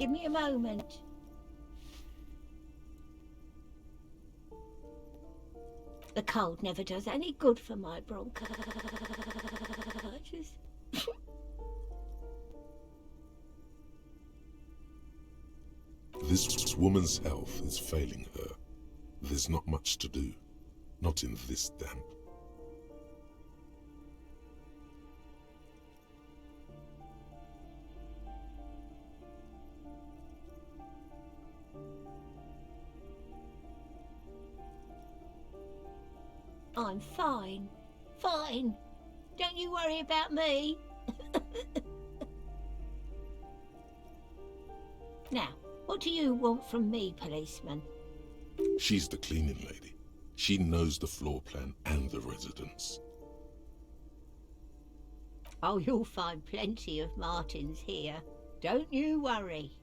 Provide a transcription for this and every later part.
Give me a moment. The cold never does any good for my bronchitis. This woman's health is failing her. There's not much to do. Not in this damp. I'm fine. Fine. Don't you worry about me. Now, what do you want from me, policeman? She's the cleaning lady. She knows the floor plan and the residence. Oh, you'll find plenty of Martins here. Don't you worry.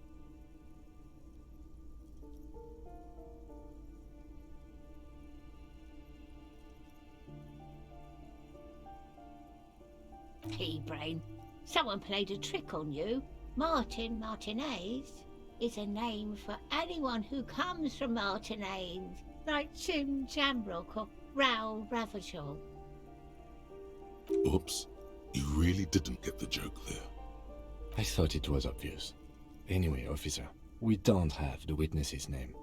Pea-brain. Someone played a trick on you. Martinez is a name for anyone who comes from Martinez, like Tim Jamrock or Raoul Ravachol. Oops, you really didn't get the joke there. I thought it was obvious. Anyway, officer, we don't have the witness's name.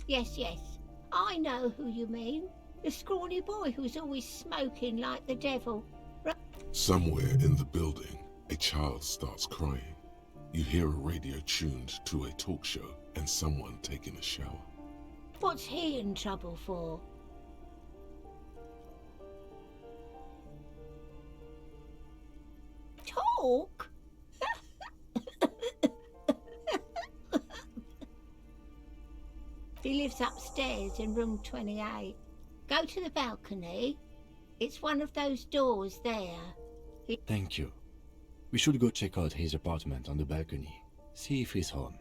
Yes, I know who you mean. The scrawny boy who's always smoking like the devil. Somewhere in the building, a child starts crying. You hear a radio tuned to a talk show and someone taking a shower. What's he in trouble for? Talk? He lives upstairs in room 28. Go to the balcony. It's one of those doors there. Thank you. We should go check out his apartment on the balcony. See if he's home.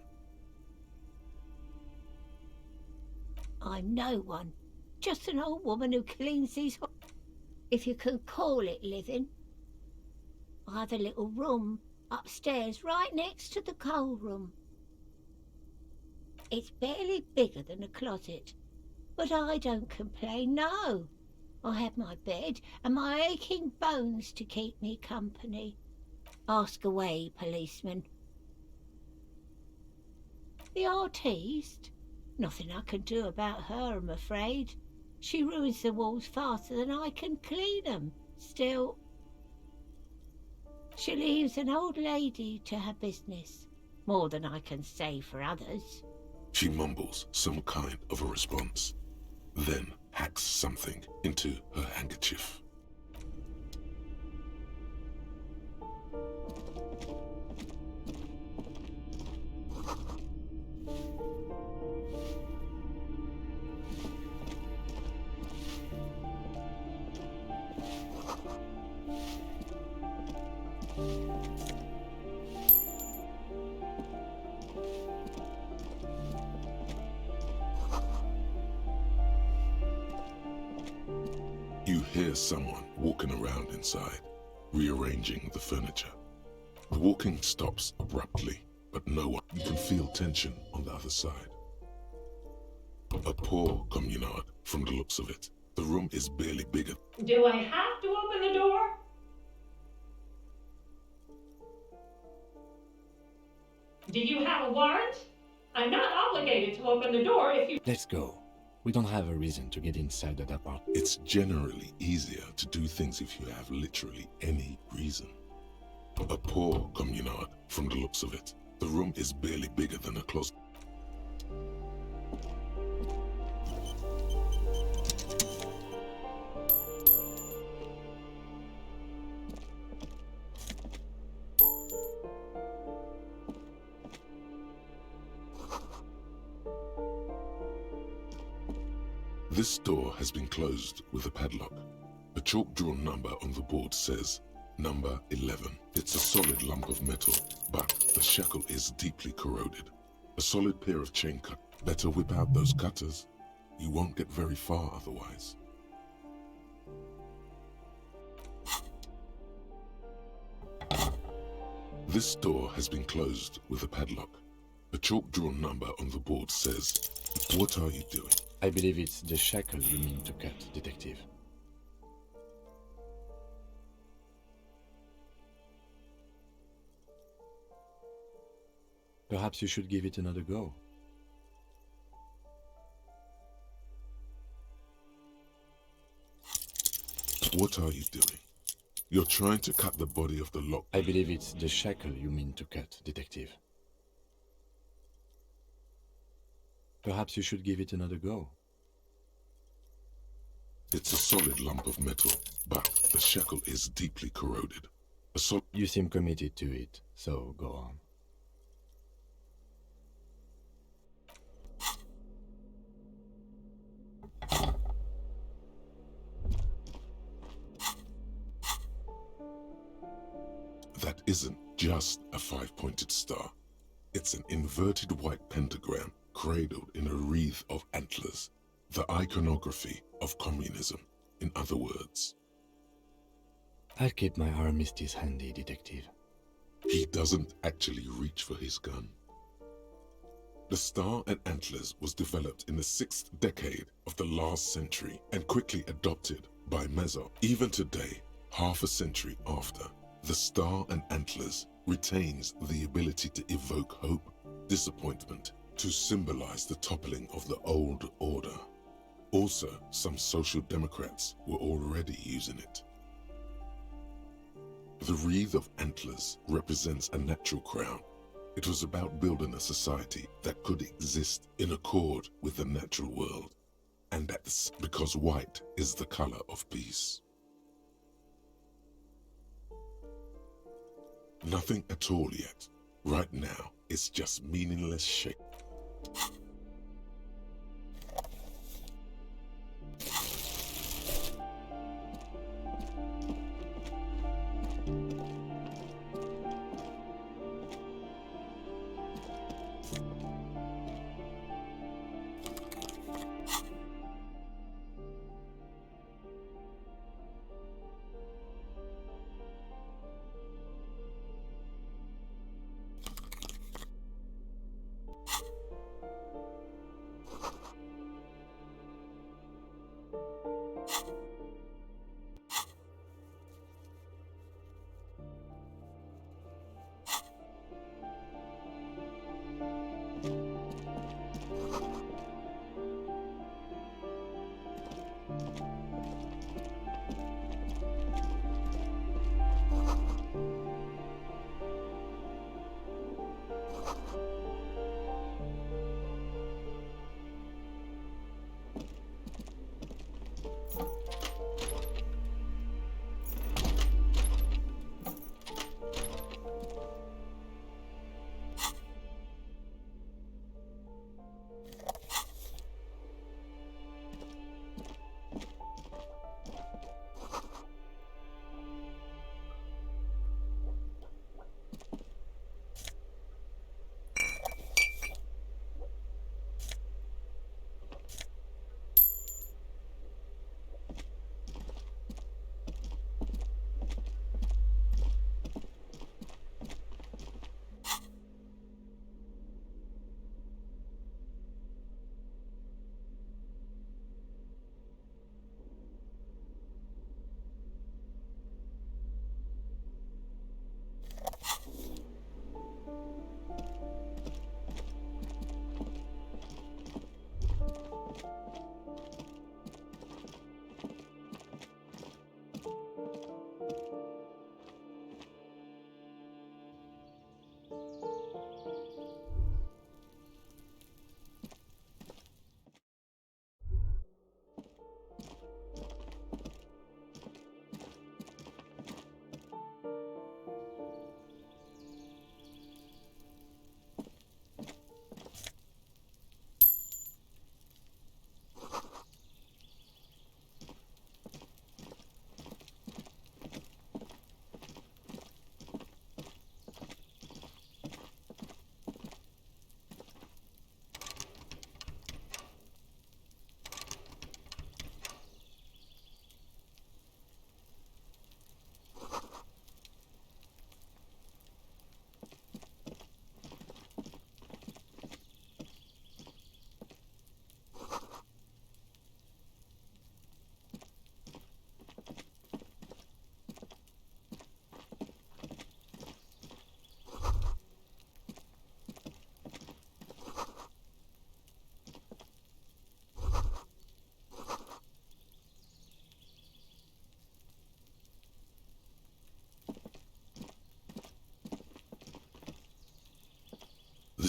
I'm no one. Just an old woman who cleans these... if you can call it living. I have a little room upstairs right next to the coal room. It's barely bigger than a closet, but I don't complain, no. I have my bed and my aching bones to keep me company. Ask away, policeman. The artiste? Nothing I can do about her, I'm afraid. She ruins the walls faster than I can clean them. Still, she leaves an old lady to her business. More than I can say for others. She mumbles some kind of a response, then hacks something into her handkerchief. You hear someone walking around inside, rearranging the furniture. The walking stops abruptly, but no one. You can feel tension on the other side. A poor communard, from the looks of it. The room is barely bigger. Do I have to open the door? Do you have a warrant? I'm not obligated to open the door if you... Let's go. We don't have a reason to get inside that apartment. It's generally easier to do things if you have literally any reason. A poor communard, from the looks of it. The room is barely bigger than a closet. This door has been closed with a padlock. A chalk-drawn number on the board says, number 11. It's a solid lump of metal, but the shackle is deeply corroded. A solid pair of chain cut. Better whip out those cutters. You won't get very far otherwise. This door has been closed with a padlock. A chalk-drawn number on the board says, "What are you doing?" I believe it's the shackle you mean to cut, detective. Perhaps you should give it another go. What are you doing? You're trying to cut the body of the lock. I believe it's the shackle you mean to cut, detective. Perhaps you should give it another go. It's a solid lump of metal, but the shackle is deeply corroded. You seem committed to it, so go on. That isn't just a five-pointed star. It's an inverted white pentagram cradled in a wreath of antlers, the iconography of communism, in other words. I'll keep my armistice handy, detective. He doesn't actually reach for his gun. The star and antlers was developed in the 6th decade of the last century and quickly adopted by Meso. Even today, half a century after, the star and antlers retains the ability to evoke hope, disappointment, to symbolize the toppling of the old order. Also, some social democrats were already using it. The wreath of antlers represents a natural crown. It was about building a society that could exist in accord with the natural world, and that's because white is the color of peace. Nothing at all yet. Right now, it's just meaningless shape.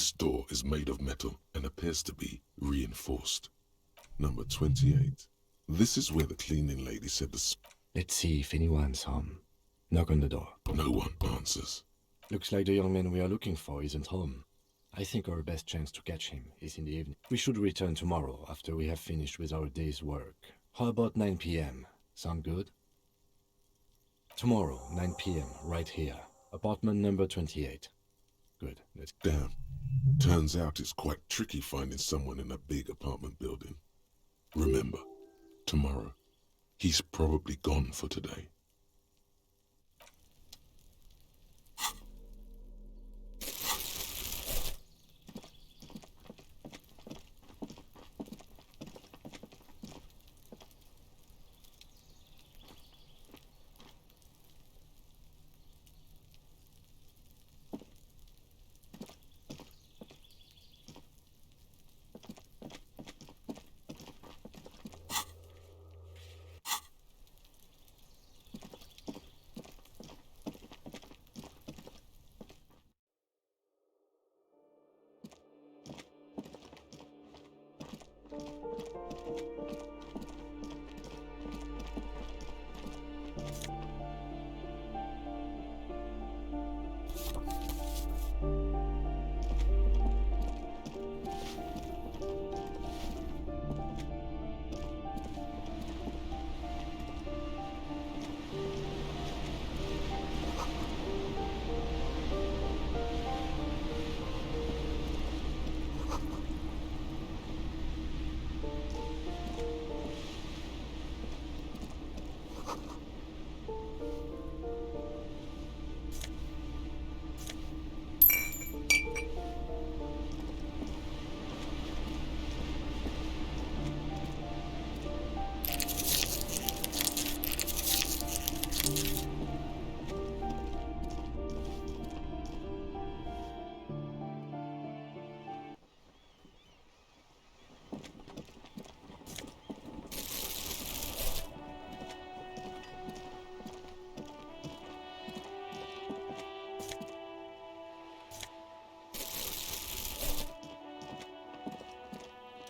This door is made of metal and appears to be reinforced. Number 28. This is where the cleaning lady said Let's see if anyone's home. Knock on the door. no one answers. Looks like the young man we are looking for isn't home. I think our best chance to catch him is in the evening. We should return tomorrow after we have finished with our day's work. How about 9 p.m.? Sound good? Tomorrow, 9 p.m., right here. Apartment number 28. Good. Let's... Damn. Turns out it's quite tricky finding someone in a big apartment building. Remember, tomorrow, he's probably gone for today.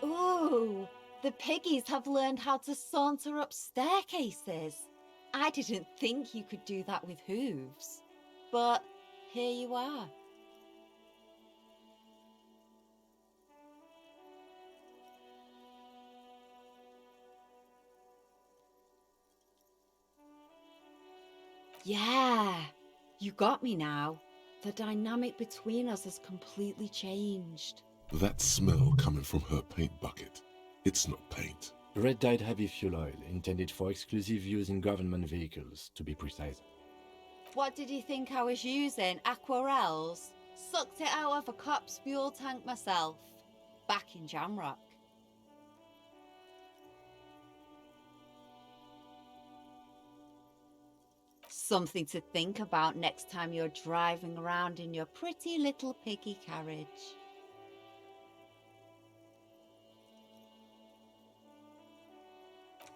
Ooh, the piggies have learned how to saunter up staircases. I didn't think you could do that with hooves, but here you are. Yeah, you got me now. The dynamic between us has completely changed. That smell coming from her paint bucket. It's not paint. Red dyed heavy fuel oil, intended for exclusive use in government vehicles, to be precise. What did you think I was using? Aquarels? Sucked it out of a cop's fuel tank myself. Back in Jamrock. Something to think about next time you're driving around in your pretty little piggy carriage.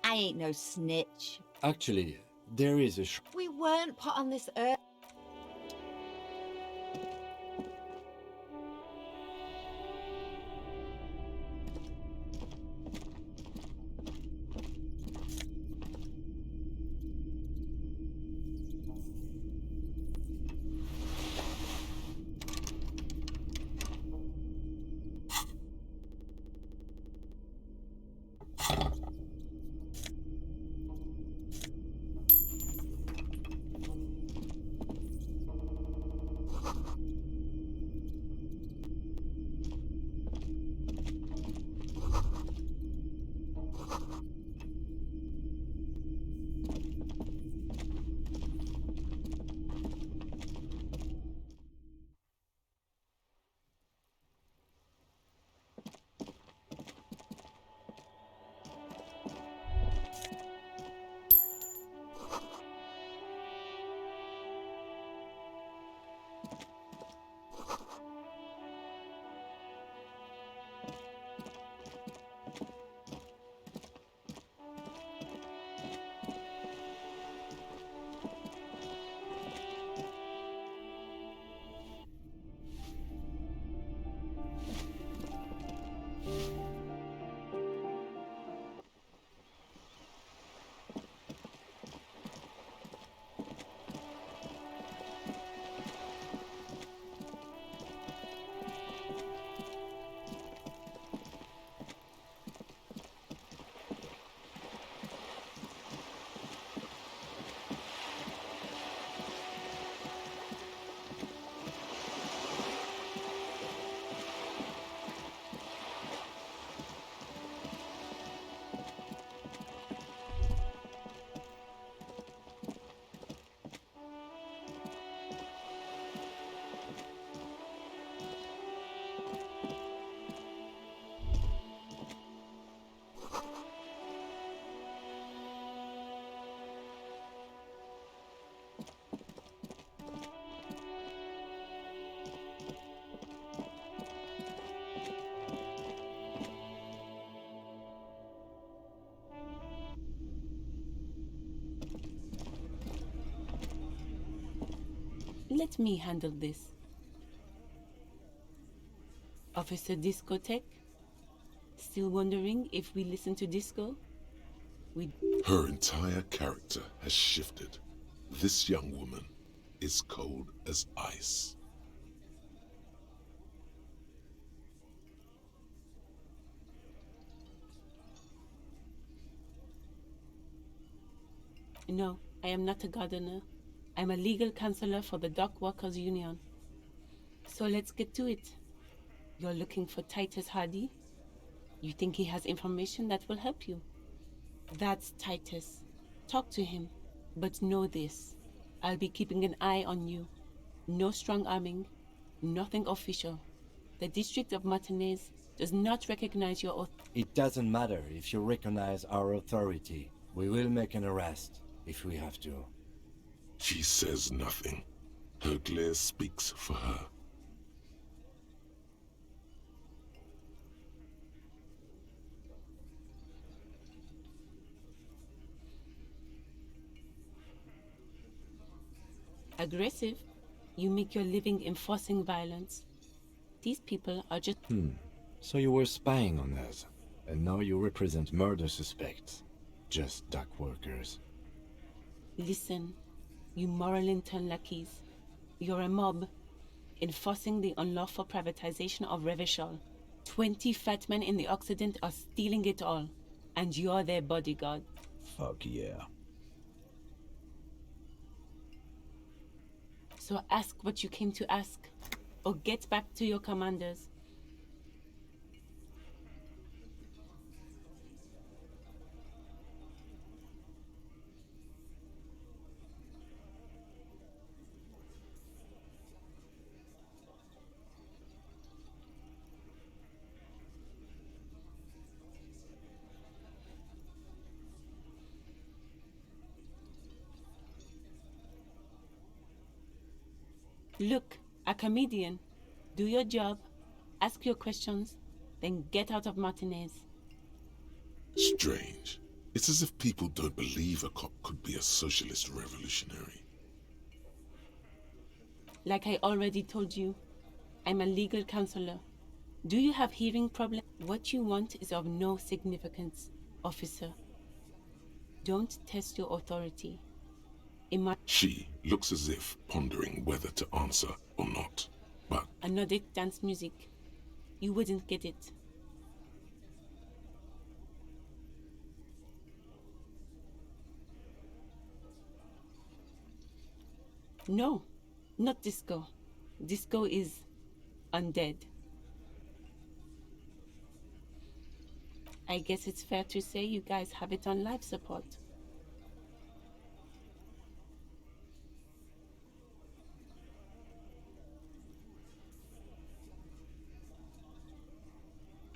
I ain't no snitch. Actually, there is a We weren't put on this earth. Let me handle this. Officer Discotheque? Still wondering if we listen to disco? Her entire character has shifted. This young woman is cold as ice. No, I am not a gardener. I'm a legal counselor for the Dock Workers Union. So let's get to it. You're looking for Titus Hardy? You think he has information that will help you? That's Titus. Talk to him. But know this. I'll be keeping an eye on you. No strong arming. Nothing official. The District of Martinez does not recognize your authority. It doesn't matter if you recognize our authority. We will make an arrest if we have to. She says nothing. Her glare speaks for her. Aggressive? You make your living enforcing violence. These people are just... So you were spying on us, and now you represent murder suspects. Just dock workers. Listen, you moral interlackeys. You're a mob, enforcing the unlawful privatization of Revachol. 20 fat men in the Occident are stealing it all, and you're their bodyguard. Fuck yeah. So ask what you came to ask, or get back to your commanders. Look, a comedian. Do your job, ask your questions, then get out of Martinez. Strange. It's as if people don't believe a cop could be a socialist revolutionary. Like I already told you, I'm a legal counselor. Do you have hearing problems? What you want is of no significance, officer. Don't test your authority. She looks as if pondering whether to answer or not, but... Another dance music. You wouldn't get it. No, not disco. Disco is undead. I guess it's fair to say you guys have it on life support.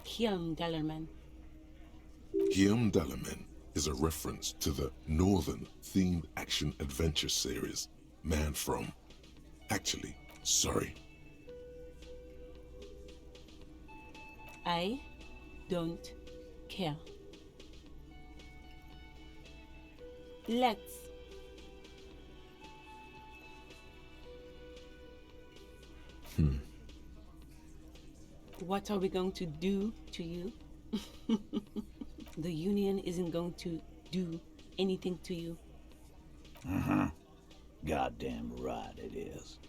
Guillaume Dellerman. Guillaume Dellerman is a reference to the Northern themed action adventure series Man From. Actually, sorry. I don't care. Let's. What are we going to do to you? The union isn't going to do anything to you. Goddamn right it is.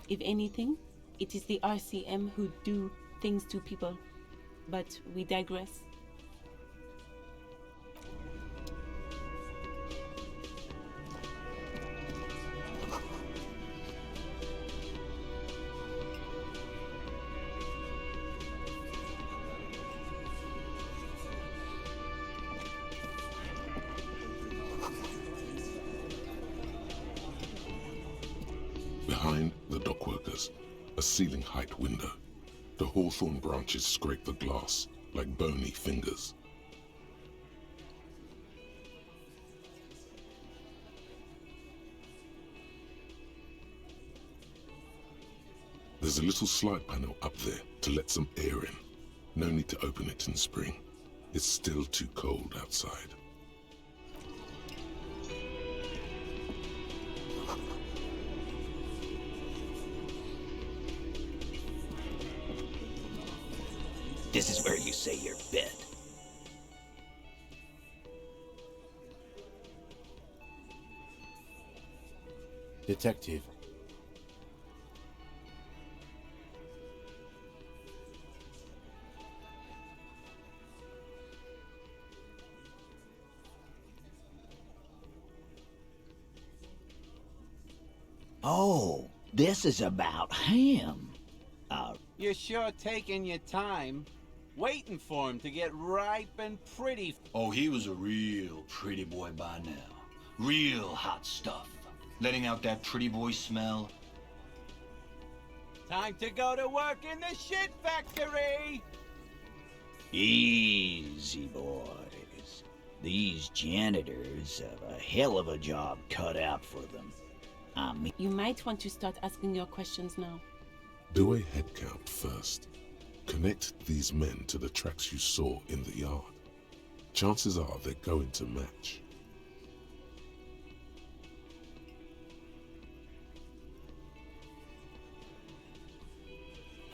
If anything, it is the RCM who do things to people. But we digress. Behind the dockworkers, a ceiling height window. The hawthorn branches scrape the glass like bony fingers. There's a little slide panel up there to let some air in. No need to open it in spring. It's still too cold outside. This is where you say your bit. Detective. Oh, this is about him. You're sure taking your time, waiting for him to get ripe and pretty. Oh, he was a real pretty boy by now. Real hot stuff. Letting out that pretty boy smell. Time to go to work in the shit factory! Easy, boys. These janitors have a hell of a job cut out for them. I mean, You might want to start asking your questions now. Do a head count first. Connect these men to the tracks you saw in the yard. Chances are they're going to match.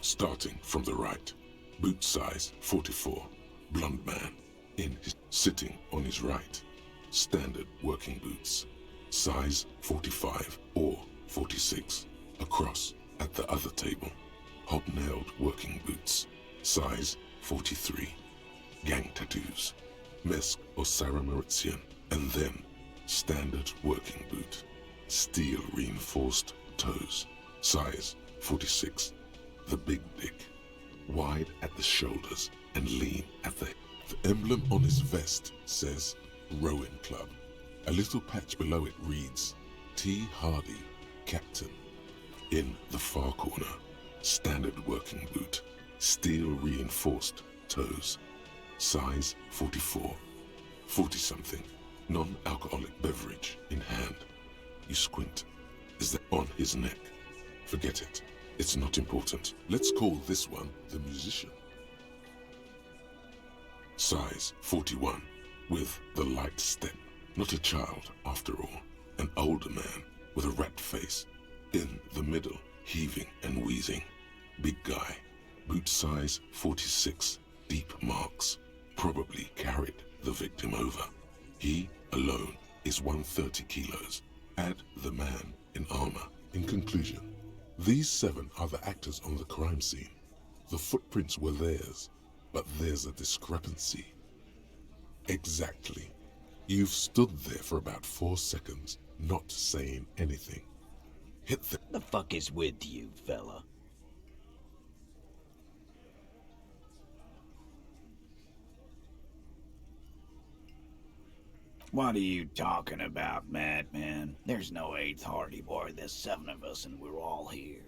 Starting from the right, boot size 44, blonde man, sitting on his right, standard working boots, size 45 or 46, across at the other table, hobnailed working boots, size 43, gang tattoos, Mesk or Sarah Mauritian, and then standard working boot, steel reinforced toes, size 46, the big dick, wide at the shoulders and lean at the hip. The emblem on his vest says Rowing Club. A little patch below it reads T. Hardy, Captain. In the far corner, standard working boot, steel reinforced toes, size 44, 40-something, non-alcoholic beverage in hand. You squint. Is that on his neck? Forget it. It's not important. Let's call this one the musician. Size 41, with the light step. Not a child, after all. An older man with a rat face. In the middle, heaving and wheezing. Big guy. Boot size 46, deep marks. Probably carried the victim over. He, alone, is 130 kilos. Add the man in armor. In conclusion, these 7 are the actors on the crime scene. The footprints were theirs, but there's a discrepancy. Exactly. You've stood there for about 4 seconds, not saying anything. Hit the fuck is with you, fella? What are you talking about, madman? There's no 8th Hardy Boy. There's 7 of us and we're all here.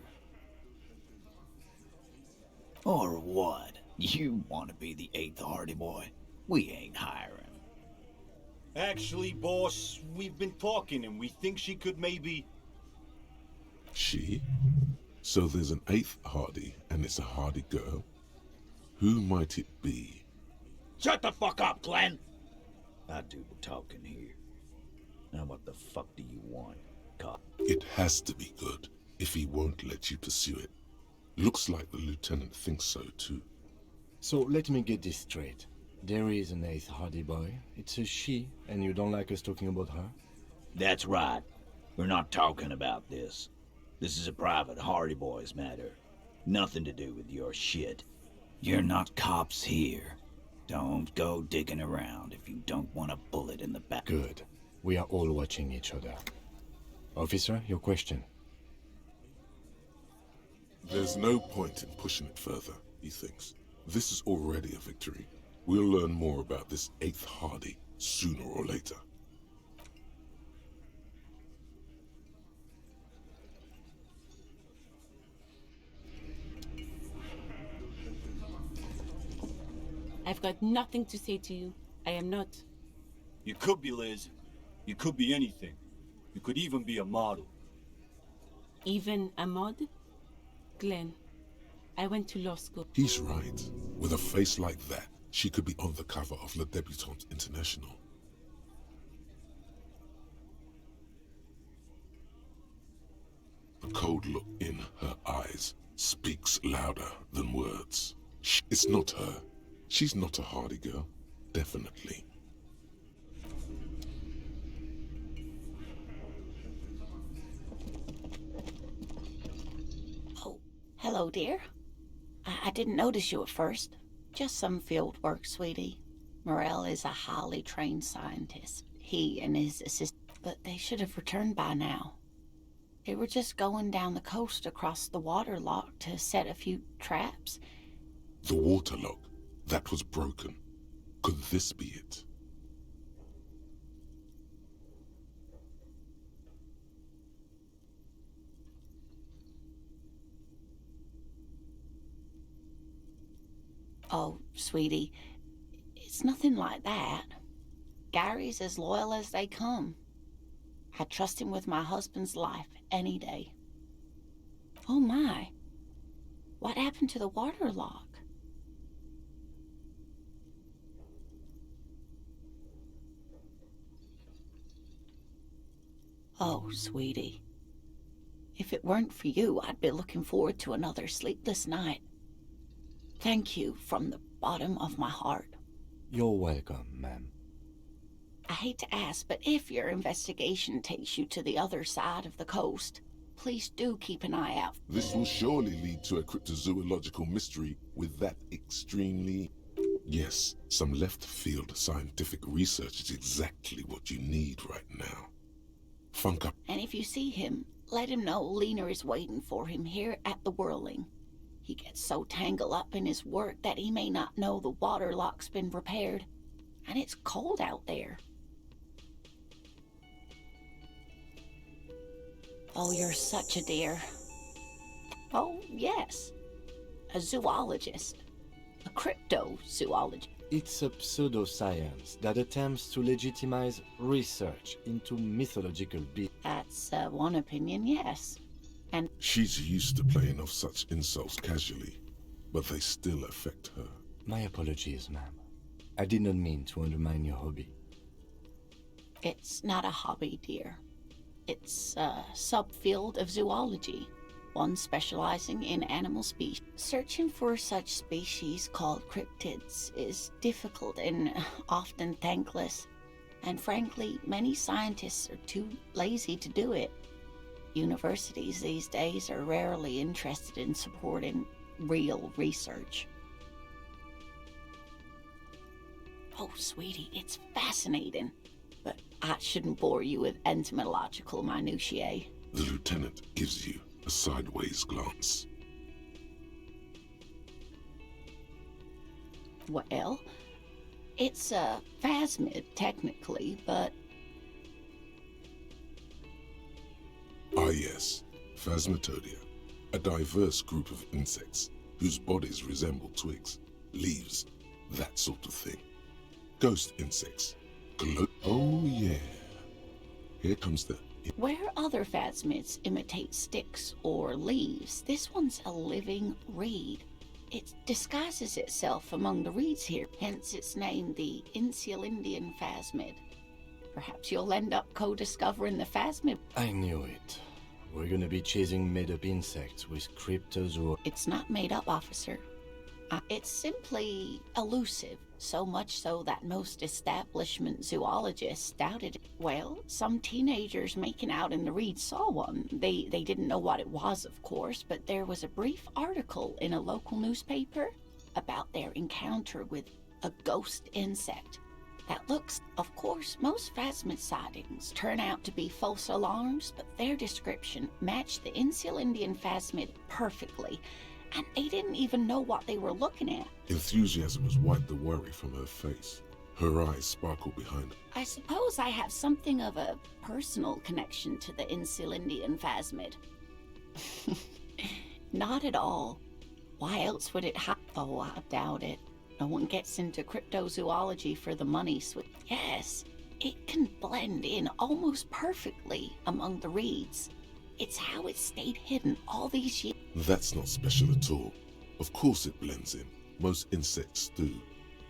Or what? You want to be the 8th Hardy Boy? We ain't hiring. Actually, boss, we've been talking and we think she could maybe... She? So there's an 8th Hardy and it's a Hardy girl? Who might it be? Shut the fuck up, Glenn! I do the talking here. Now what the fuck do you want, cop? It has to be good if he won't let you pursue it. Looks like the lieutenant thinks so too. So let me get this straight. There is an 8th Hardy Boy. It's a she, and you don't like us talking about her? That's right. We're not talking about this. This is a private Hardy Boys matter. Nothing to do with your shit. You're not cops here. Don't go digging around if you don't want a bullet in the back. Good. We are all watching each other. Officer, your question. There's no point in pushing it further, he thinks. This is already a victory. We'll learn more about this 8th Hardy sooner or later. I've got nothing to say to you. I am not. You could be, Liz. You could be anything. You could even be a model. Even a mod? Glenn, I went to law school. He's right. With a face like that, she could be on the cover of Le Debutante International. The cold look in her eyes speaks louder than words. It's not her. She's not a hardy girl. Definitely. Oh, hello, dear. I didn't notice you at first. Just some field work, sweetie. Morel is a highly trained scientist. He and his assistant, but they should have returned by now. They were just going down the coast across the water lock to set a few traps. The water lock, that was broken. Could this be it? Oh, sweetie, it's nothing like that. Gary's as loyal as they come. I trust him with my husband's life any day. Oh my, what happened to the water lock? Oh, sweetie, if it weren't for you, I'd be looking forward to another sleepless night. Thank you from the bottom of my heart. You're welcome, ma'am. I hate to ask, but if your investigation takes you to the other side of the coast, please do keep an eye out. This will surely lead to a cryptozoological mystery with that extremely... Yes, some left-field scientific research is exactly what you need right now. Funk up. And if you see him, let him know Lena is waiting for him here at the Whirling. He gets so tangled up in his work that he may not know the water lock's been repaired. And it's cold out there. Oh, you're such a dear. Oh, yes. A zoologist. A cryptozoologist. It's a pseudoscience that attempts to legitimize research into mythological beings. That's one opinion, yes. And She's used to playing off such insults casually, but they still affect her. My apologies, ma'am. I did not mean to undermine your hobby. it's not a hobby, dear. It's a subfield of zoology, one specializing in animal species. Searching for such species called cryptids is difficult and often thankless, and frankly, many scientists are too lazy to do it. Universities these days are rarely interested in supporting real research. Oh, sweetie, it's fascinating, but I shouldn't bore you with entomological minutiae. The lieutenant gives you a sideways glance. Well, it's a phasmid, technically, but... Ah yes, Phasmatodea, a diverse group of insects whose bodies resemble twigs, leaves, that sort of thing. Ghost insects. Oh yeah. Here comes the... Where other phasmids imitate sticks or leaves, this one's a living reed. It disguises itself among the reeds here, hence its name, the Insulindian phasmid. Perhaps you'll end up co-discovering the phasmid. I knew it. We're gonna be chasing made-up insects with cryptozoa. It's not made up, officer. It's simply elusive, so much so that most establishment zoologists doubted it. Well, some teenagers making out in the reeds saw one. They didn't know what it was, of course, but there was a brief article in a local newspaper about their encounter with a ghost insect that looks... Of course, most phasmid sightings turn out to be false alarms, but their description matched the Insulindian phasmid perfectly. And they didn't even know what they were looking at. Enthusiasm has wiped the worry from her face. Her eyes sparkle behind her. I suppose I have something of a personal connection to the Insulindian phasmid. Not at all. Why else would it Oh, I doubt it. No one gets into cryptozoology for the money, Yes, it can blend in almost perfectly among the reeds. It's how it stayed hidden all these years. That's not special at all. Of course it blends in. Most insects do.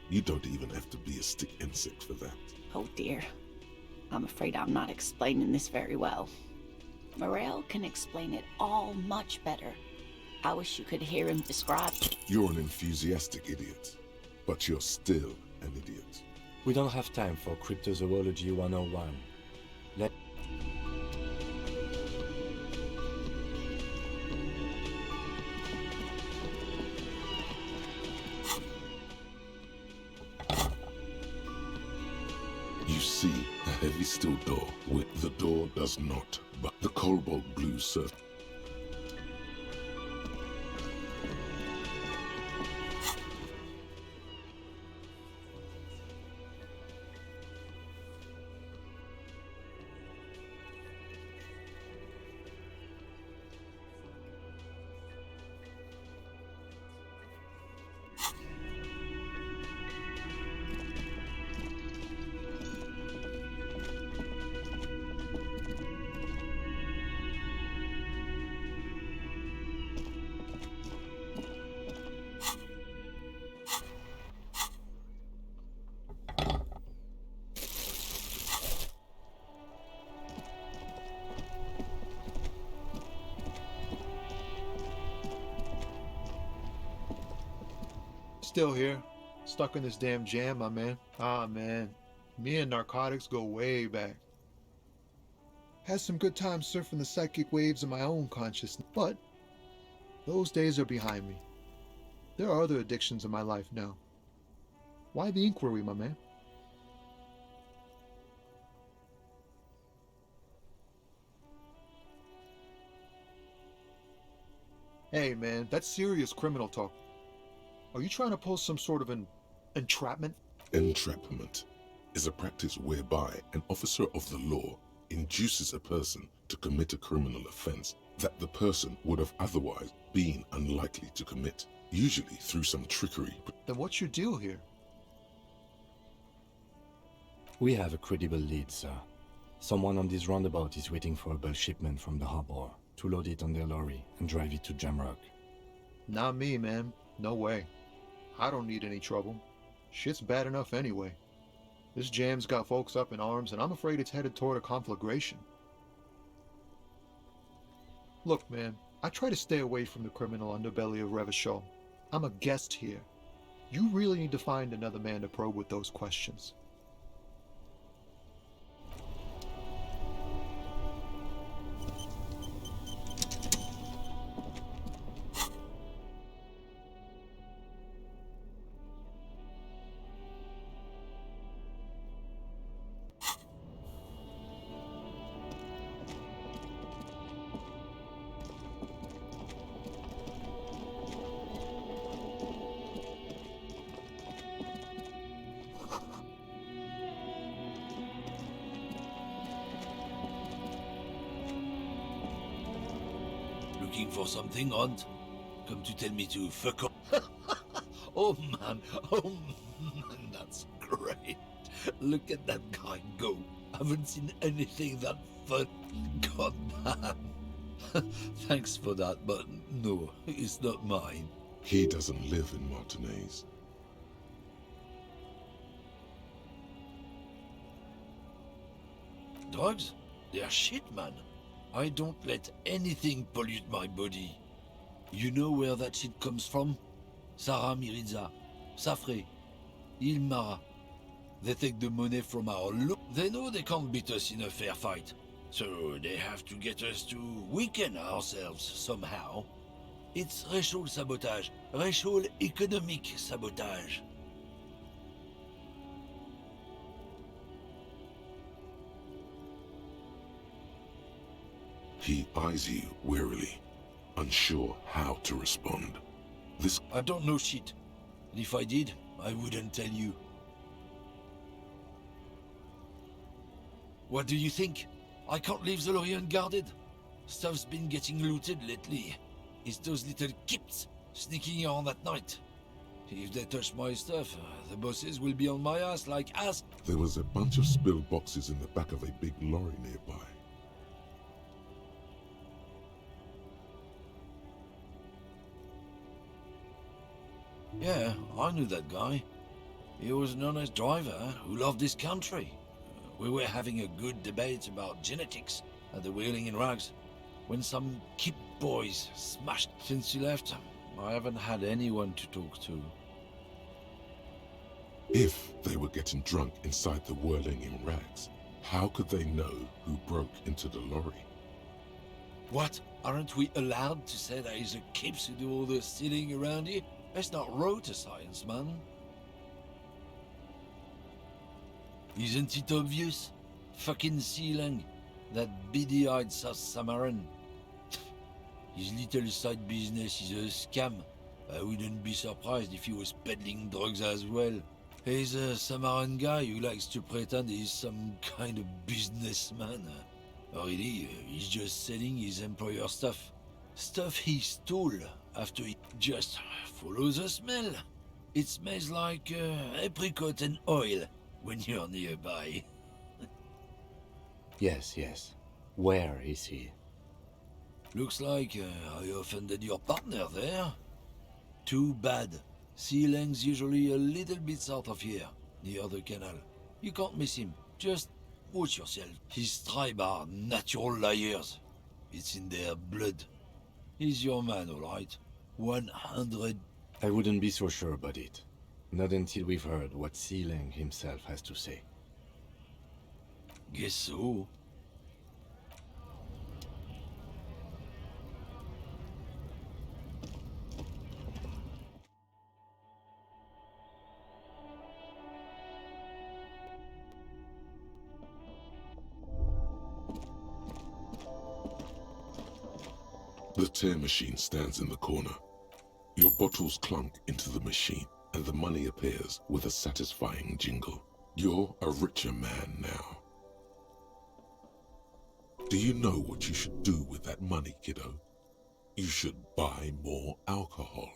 You don't even have to be a stick insect for that. Oh dear. I'm afraid I'm not explaining this very well. Morel can explain it all much better. I wish you could hear him describe. You're an enthusiastic idiot, but you're still an idiot. We don't have time for cryptozoology 101. Let You see a heavy steel door with the door does not, but the cobalt blue surface. Still here, stuck in this damn jam, my man. Ah, man, me and narcotics go way back. Had some good times surfing the psychic waves of my own consciousness, but those days are behind me. There are other addictions in my life now. Why the inquiry, my man? Hey, man, that's serious criminal talk. Are you trying to pull some sort of an entrapment? Entrapment is a practice whereby an officer of the law induces a person to commit a criminal offense that the person would have otherwise been unlikely to commit, usually through some trickery. Then what's your deal here? We have a credible lead, sir. Someone on this roundabout is waiting for a bulk shipment from the harbor to load it on their lorry and drive it to Jamrock. Not me, man. No way. I don't need any trouble. Shit's bad enough anyway. This jam's got folks up in arms, and I'm afraid it's headed toward a conflagration. Look, man, I try to stay away from the criminal underbelly of Revachol. I'm a guest here. You really need to find another man to probe with those questions. Looking for something, Hunt? Come to tell me to fuck off. Oh man, that's great. Look at that guy go. Haven't seen anything that fun. God damn. Thanks for that, but no, it's not mine. He doesn't live in Martinez. Drugs? They're shit, man. I don't let anything pollute my body. You know where that shit comes from? Sarah Miriza, Safre, Ilmara. They take the money from our loot. They know they can't beat us in a fair fight. So they have to get us to weaken ourselves somehow. It's racial sabotage, racial economic sabotage. He eyes you warily, unsure how to respond. This... I don't know shit. And if I did, I wouldn't tell you. What do you think? I can't leave the lorry unguarded. Stuff's been getting looted lately. It's those little kips sneaking around at night. If they touch my stuff, the bosses will be on my ass like ass. There was a bunch of spilled boxes in the back of a big lorry nearby. Yeah, I knew that guy. He was an honest driver who loved this country. We were having a good debate about genetics at the Wheeling in Rags when some kip boys smashed. Since you left, I haven't had anyone to talk to. If they were getting drunk inside the whirling in rags, how could they know who broke into the lorry? What? Aren't we allowed to say that he's a kips who do all the stealing around here? That's not road to science, man. Isn't it obvious? Fucking Sealang, that beady-eyed South Samaran. His little side business is a scam. I wouldn't be surprised if he was peddling drugs as well. He's a Samaran guy who likes to pretend he's some kind of businessman. Really, he's just selling his employer stuff. Stuff he stole after he just follows the smell. It smells like apricot and oil when you're nearby. Yes, yes. Where is he? Looks like I offended your partner there. Too bad. Sealang's usually a little bit south of here, near the canal. You can't miss him. Just watch yourself. His tribe are natural liars. It's in their blood. He's your man, all right. 100. I wouldn't be so sure about it. Not until we've heard what Sealang himself has to say. Guess so. The tear machine stands in the corner. Your bottles clunk into the machine, and the money appears with a satisfying jingle. You're a richer man now. Do you know what you should do with that money, kiddo? You should buy more alcohol.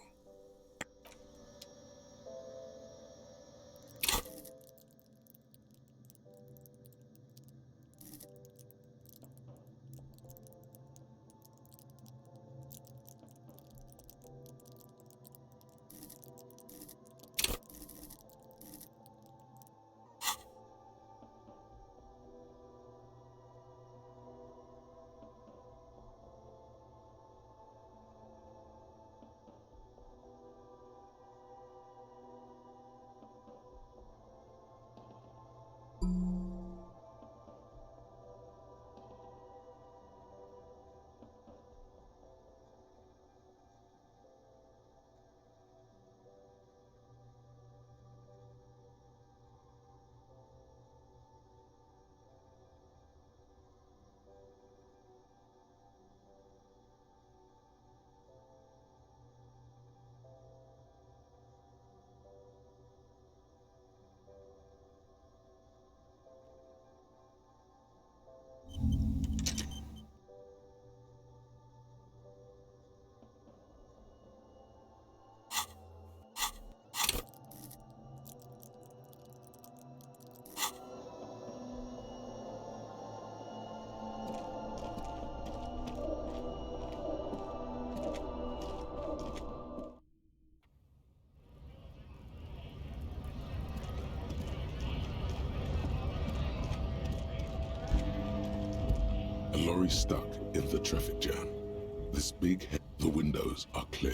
A lorry stuck in the traffic jam. This big head, the windows are clear.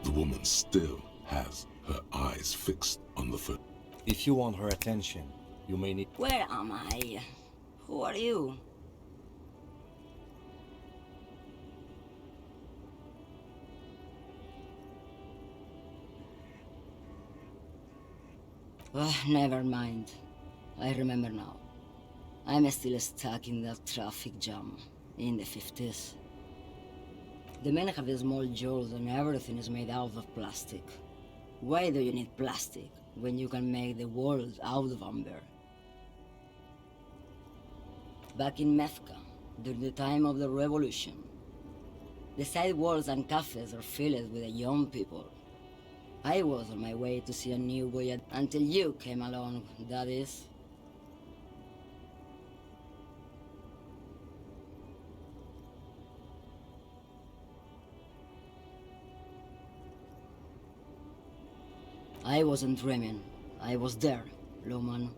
The woman still has her eyes fixed on the foot. If you want her attention, you may need... Where am I? Who are you? Never mind. I remember now. I'm still stuck in that traffic jam in the 50s. The men have small jaws and everything is made out of plastic. Why do you need plastic when you can make the world out of amber? Back in Mecca, during the time of the revolution, the sidewalks and cafes are filled with the young people. I was on my way to see a new boy until you came along, that is. I wasn't dreaming. I was there, Loman.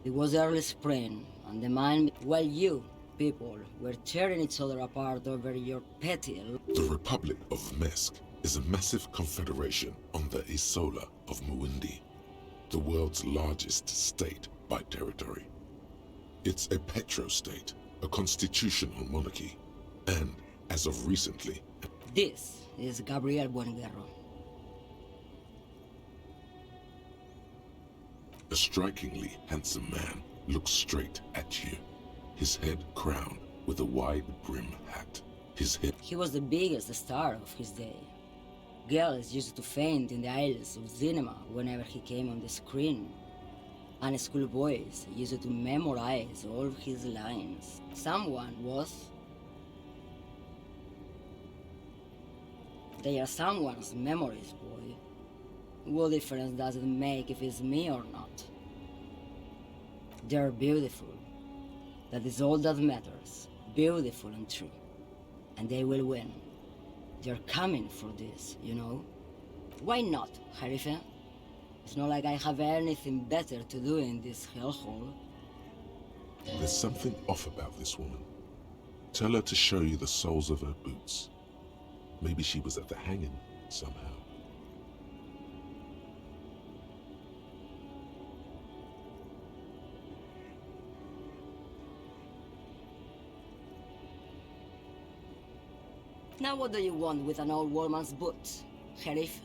It was early spring, and the mine, while you, people, were tearing each other apart over your petty... The Republic of Mesk is a massive confederation on the Isola of Muindi, the world's largest state by territory. It's a petro-state, a constitutional monarchy, and, as of recently... This is Gabriel Buenguerro. A strikingly handsome man looks straight at you, his head crowned with a wide brim hat. His head... He was the biggest star of his day. Girls used to faint in the aisles of cinema whenever he came on the screen. And schoolboys used to memorize all of his lines. Someone was... They are someone's memories, boy. What difference does it make if it's me or not? They're beautiful. That is all that matters. Beautiful and true. And they will win. They're coming for this, you know? Why not, Harife? It's not like I have anything better to do in this hellhole. There's something off about this woman. Tell her to show you the soles of her boots. Maybe she was at the hanging somehow. Now what do you want with an old woman's boots, Sheriff?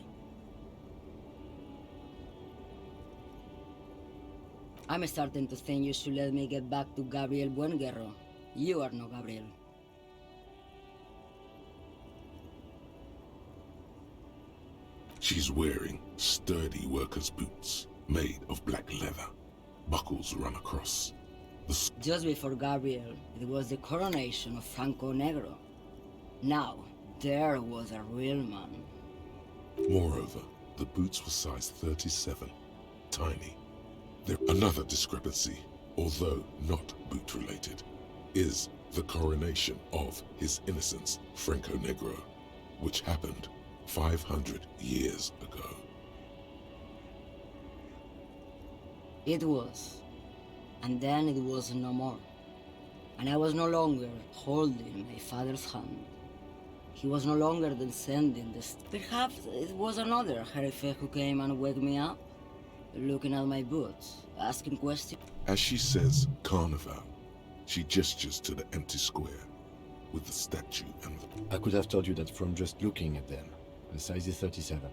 I'm starting to think you should let me get back to Gabriel Buenguerro. You are no Gabriel. She's wearing sturdy worker's boots made of black leather. Buckles run across. Just before Gabriel, it was the coronation of Franco Negro. Now, there was a real man. Moreover, the boots were size 37, tiny. Another discrepancy, although not boot-related, is the coronation of His Innocence, Franco Negro, which happened 500 years ago. It was. And then it was no more. And I was no longer holding my father's hand. He was no longer descending the... Perhaps it was another Harife who came and woke me up, looking at my boots, asking questions. As she says Carnival, she gestures to the empty square with the statue and the... I could have told you that from just looking at them. The size is 37.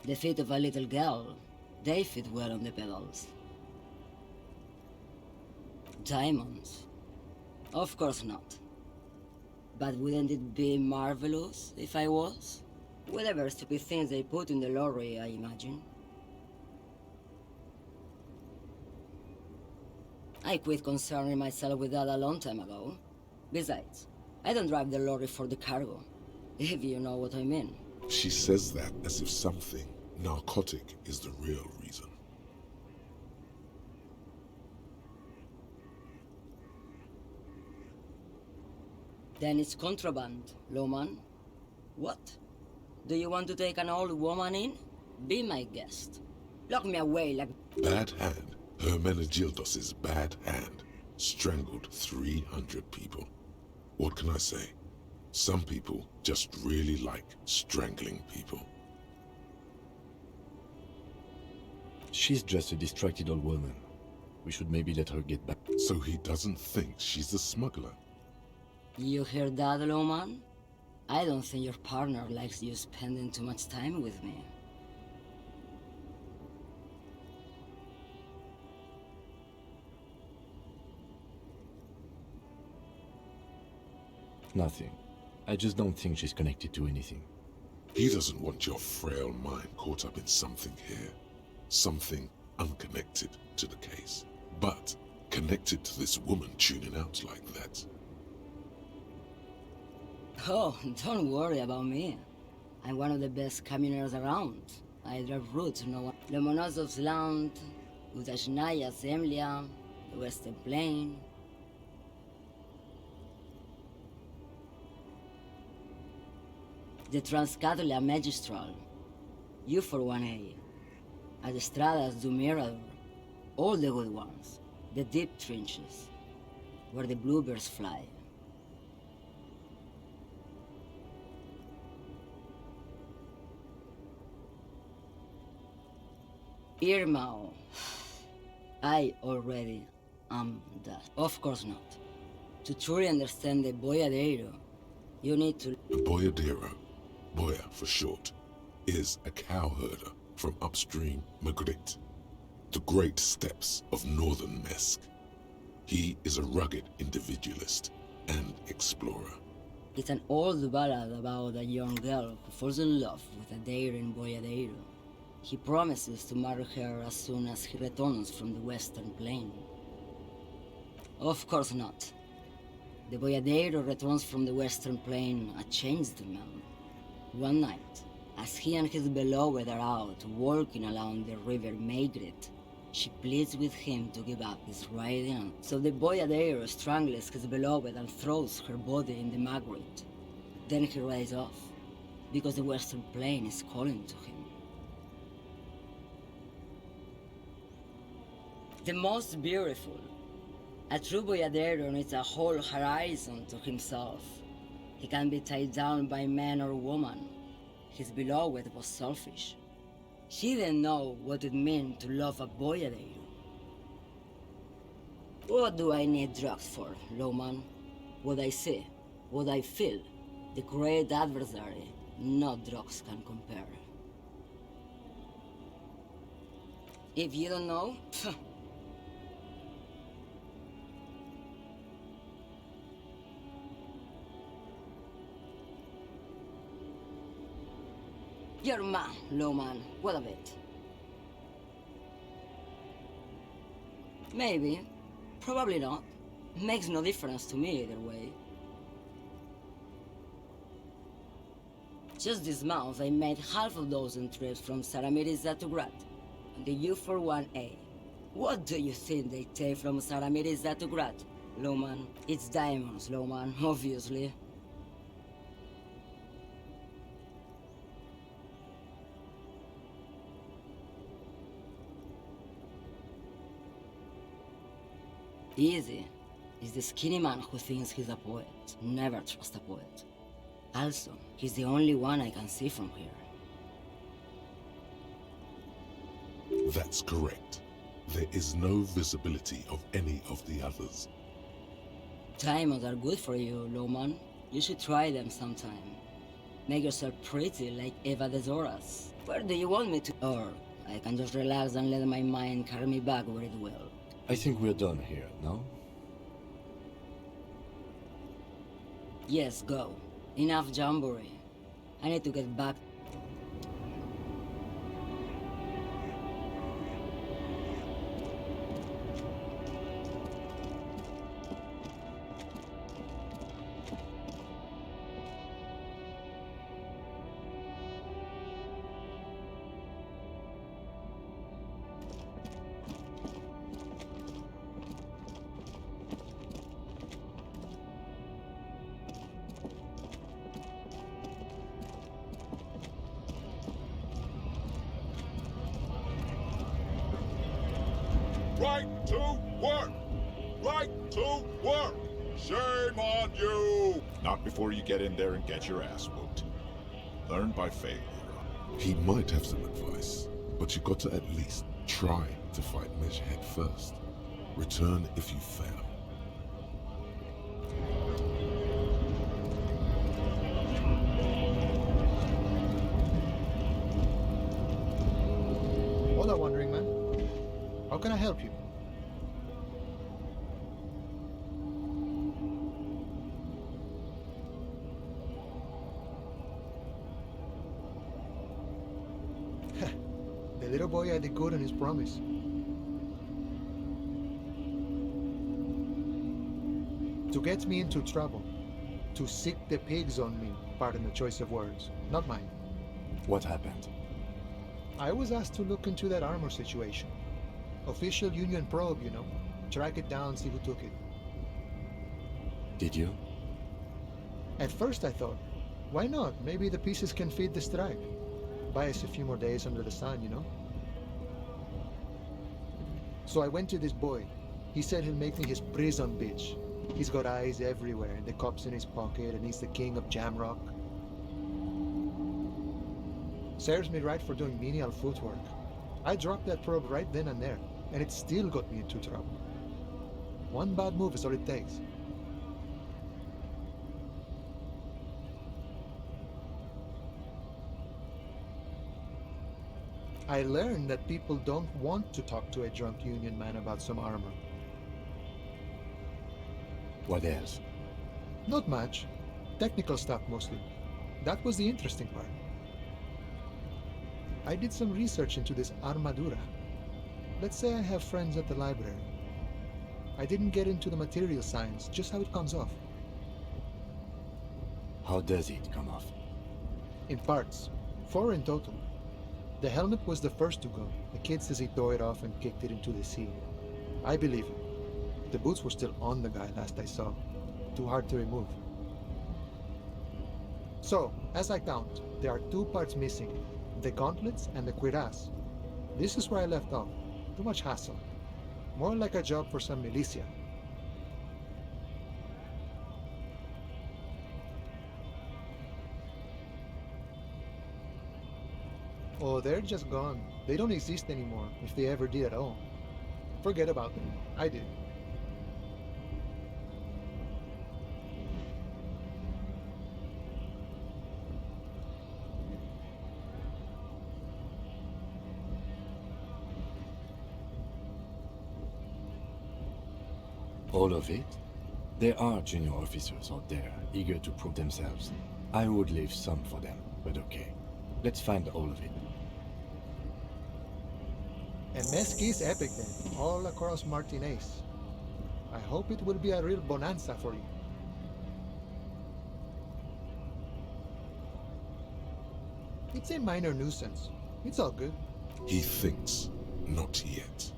The feet of a little girl, they fit well on the pedals. Diamonds? Of course not. But wouldn't it be marvelous if I was? Whatever stupid things they put in the lorry, I imagine. I quit concerning myself with that a long time ago. Besides, I don't drive the lorry for the cargo, if you know what I mean. She says that as if something narcotic is the real reason. Then it's contraband, Loman. What? Do you want to take an old woman in? Be my guest. Lock me away like... Bad hand. Hermenegildos' bad hand strangled 300 people. What can I say? Some people just really like strangling people. She's just a distracted old woman. We should maybe let her get back. So he doesn't think she's a smuggler. You hear that, Loman? I don't think your partner likes you spending too much time with me. Nothing. I just don't think she's connected to anything. He doesn't want your frail mind caught up in something here. Something unconnected to the case. But connected to this woman tuning out like that. Oh, don't worry about me. I'm one of the best communers around. I drive routes no one... Lomonosov's Land, Udashnaya Zemlya, the Western Plain. The Transcatolia Magistral. You for 1A. Adestradas do Mirador. All the good ones. The deep trenches. Where the bluebirds fly. Irmão. I already am that. Of course not. To truly understand the boiadeiro, you need to... The boiadeiro, boia for short, is a cowherder from upstream Magritte, the great steppes of northern Mesk. He is a rugged individualist and explorer. It's an old ballad about a young girl who falls in love with a daring boiadeiro. He promises to marry her as soon as he returns from the Western Plain. Of course not. The boiadeiro returns from the Western Plain a changed man. One night, as he and his beloved are out walking along the river Magritte, she pleads with him to give up his riding. So the boiadeiro strangles his beloved and throws her body in the Magritte. Then he rides off, because the Western Plain is calling to him. The most beautiful. A true boiadeiro needs a whole horizon to himself. He can be tied down by man or woman. His beloved was selfish. She didn't know what it meant to love a boiadeiro. What do I need drugs for, Lowman? What I see, what I feel, the great adversary, no drugs can compare. If you don't know, you're man, Lowman. What of it? Maybe. Probably not. Makes no difference to me either way. Just this month, I made half a dozen trips from Saramiriza to Grat, the U41A. What do you think they take from Saramiriza to Grat, Lowman? It's diamonds, Lowman, obviously. Easy is the skinny man who thinks he's a poet. Never trust a poet. Also, he's the only one I can see from here. That's correct. There is no visibility of any of the others. Diamonds are good for you, Lowman. You should try them sometime. Make yourself pretty like Eva de Zoras. Where do you want me to? Or I can just relax and let my mind carry me back where it will. I think we're done here, no? Yes, go. Enough jamboree. I need to get back. Right to work! Right to work! Shame on you! Not before you get in there and get your ass whooped. Learn by failure. He might have some advice, but you got to at least try to fight Mesh head first. Return if you fail. Hola, Wandering Man. How can I help you? The little boy had the good on his promise. To get me into trouble. To sick the pigs on me, pardon the choice of words, not mine. What happened? I was asked to look into that armor situation. Official Union probe, you know. Track it down, see who took it. Did you? At first I thought, Why not? Maybe the pieces can feed the strike. Buy us a few more days under the sun, you know? So I went to this boy. He said he'll make me his prison bitch. He's got eyes everywhere, and the cops in his pocket, and he's the king of Jamrock. Serves me right for doing menial footwork. I dropped that probe right then and there, and it still got me into trouble. One bad move is all it takes. I learned that people don't want to talk to a drunk union man about some armor. What else? Not much. Technical stuff mostly. That was the interesting part. I did some research into this armadura. Let's say I have friends at the library. I didn't get into the material science, just how it comes off. How does it come off? In parts. 4 in total. The helmet was the first to go. The kid says he tore it off and kicked it into the sea. I believe him. The boots were still on the guy last I saw. Too hard to remove. So, as I count, there are 2 parts missing. The gauntlets and the cuirass. This is where I left off. Too much hassle. More like a job for some militia. Oh, they're just gone. They don't exist anymore, if they ever did at all. Forget about them. I did. All of it? There are junior officers out there, eager to prove themselves. I would leave some for them, but okay. Let's find all of it. And Mesqui's epic then, all across Martinez. I hope it will be a real bonanza for you. It's a minor nuisance. It's all good. He thinks, not yet.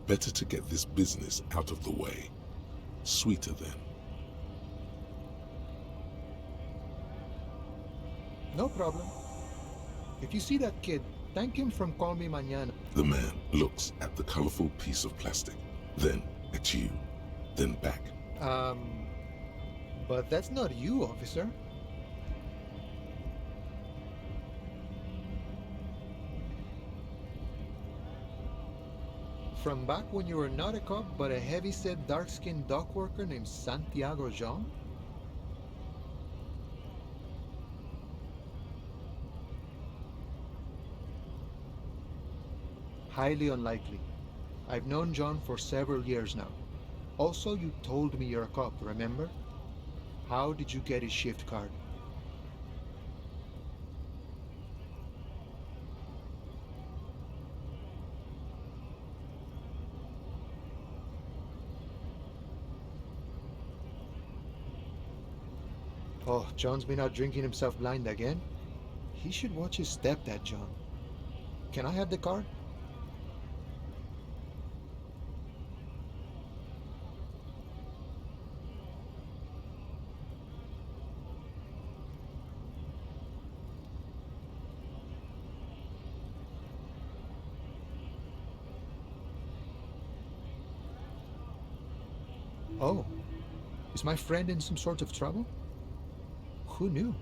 Better to get this business out of the way. Sweeter then. No problem. If you see that kid, thank him from Call Me Mañana. The man looks at the colorful piece of plastic, then at you, then back. But that's not you, officer. From back when you were not a cop, but a heavy-set, dark-skinned dock worker named Santiago Jean? Highly unlikely. I've known John for several years now. Also, you told me you're a cop, remember? How did you get his shift card? Oh, John's been out drinking himself blind again? He should watch his step, that John. Can I have the card? Oh, is my friend in some sort of trouble? Who knew?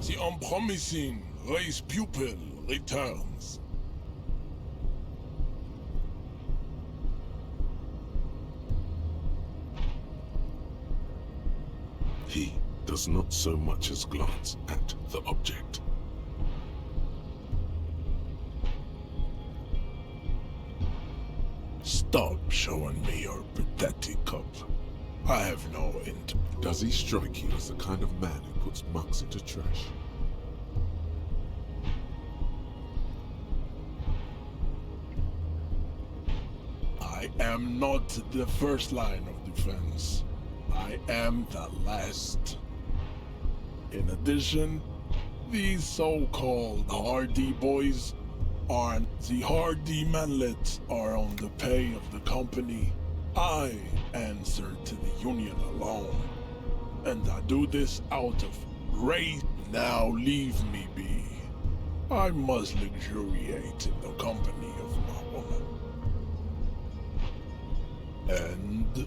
The unpromising race pupil returns. He does not so much as glance at the object. Stop showing me your pathetic cup. I have no int. Does he strike you as the kind of man who puts mugs into trash? I am not the first line of defense. I am the last. In addition, these so-called hardy boys aren't. The hardy manlets are on the pay of the company. I answer to the union alone. And I do this out of race. Now leave me be. I must luxuriate in the company of my woman. And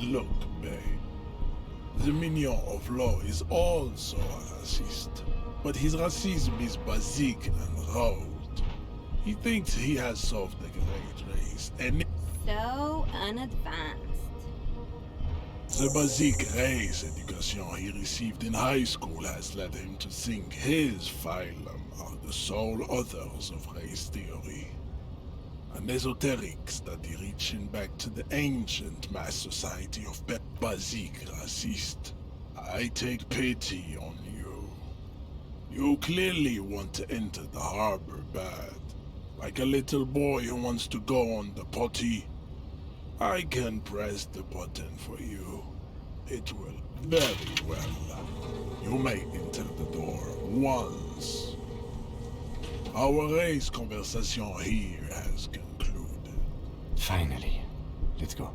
look, babe. The mignon of law is also a racist, but his racism is basic and road. He thinks he has solved the great race, and So unadvanced. the basic race education he received in high school has led him to think his phylum are the sole authors of race theory. An esoteric study reaching back to the ancient mass society of basic racist. I take pity on you. You clearly want to enter the harbor bad, like a little boy who wants to go on the potty. I can press the button for you. It will very well. You may enter the door once. Our race conversation here has concluded. Finally. Let's go.